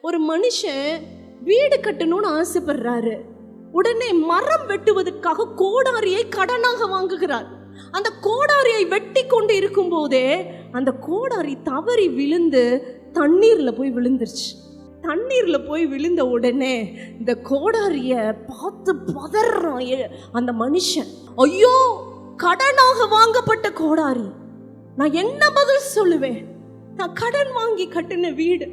ஒரு மனுஷன் வீடு கட்டணும்னு ஆசைப்படுறாரு. உடனே மரம் வெட்டுவதற்காக கோடாரியை கடனாக வாங்குகிறார். அந்த கோடாரியை வெட்டி கொண்டு இருக்கும் போதே அந்த கோடாரி தவறி விழுந்து தண்ணீர்ல போய் விழுந்துருச்சு. தண்ணீர்ல போய் விழுந்த உடனே இந்த கோடாரிய பார்த்து பதறான் அந்த மனுஷன். ஐயோ, கடனாக வாங்கப்பட்ட கோடாரி, நான் என்ன பதில் சொல்லுவேன்? நான் கடன் வாங்கி கட்டின வீடு,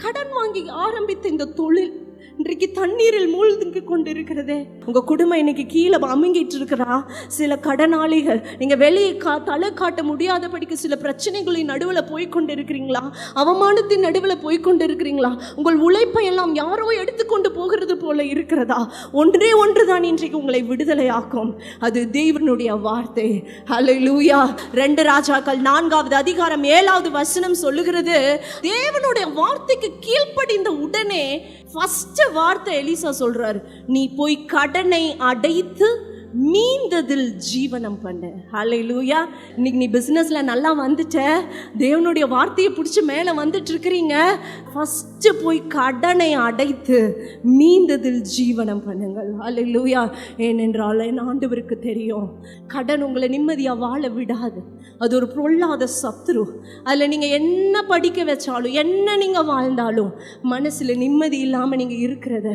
கடன் வாங்கி ஆரம்பித்த இந்த தொழில் இன்றைக்கு தண்ணீரில் மூழ்கி கொண்டு இருக்கிறதே. உங்க குடும்பம் இன்னைக்கு கீழே அமுங்கிட்டு இருக்கிறா. சில கடனாளிகள் நீங்க வெளியே தலை காட்ட முடியாதபடிக்கு சில பிரச்சனைகளின் நடுவில் போய்கொண்டு இருக்கிறீங்களா? அவமானத்தின் நடுவில் போய்கொண்டு இருக்கிறீங்களா? உங்கள் உழைப்பை எல்லாம் யாரோ எடுத்துக்கொண்டு போகிறது போல இருக்கிறதா? ஒன்றே ஒன்றுதான் இன்றைக்கு உங்களை விடுதலை ஆக்கும். அது தேவனுடைய வார்த்தை. ஹல்லேலூயா. 2 ராஜாக்கள் 4வது அதிகாரம் 7வது வசனம் சொல்லுகிறது, தேவனுடைய வார்த்தைக்கு கீழ்ப்படிந்த உடனே ஃபர்ஸ்ட் வார்த்தை எலிசா சொல்றாரு, நீ போய் கடனை அடைத்து மீந்ததில் ஜீவனம் பண்ணு. ஹல்லேலூயா. இன்னைக்கு நீ பிசினஸ்ல நல்லா வந்துட்ட, தேவனுடைய வார்த்தையை பிடிச்சி மேல வந்துட்டு இருக்கிறீங்க. ஃபர்ஸ்ட் போய் கடனை அடைத்து மீந்ததில் ஜீவனம் பண்ணுங்கள். ஹல்லேலூயா. ஏனென்றால் என் ஆண்டவருக்கு தெரியும், கடன் உங்களை நிம்மதியா வாழ விடாது. அது ஒரு பொல்லாத சத்துரு. அதில் நீங்கள் என்ன படிக்க வச்சாலும் என்ன நீங்கள் வாழ்ந்தாலும் மனசில் நிம்மதி இல்லாமல் நீங்கள் இருக்கிறத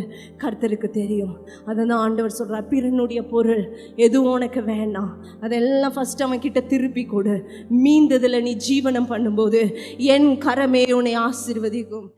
கர்த்தருக்கு தெரியும். அதை தான் ஆண்டவர் சொல்கிறார், பிறனுடைய பொருள் எதுவும் உனக்கு வேண்டாம், அதெல்லாம் ஃபர்ஸ்ட் அவன் கிட்ட திருப்பி கொடு. மீந்ததில் நீ ஜீவனம் பண்ணும்போது என் கரமே உன்னை ஆசீர்வதிக்கும்.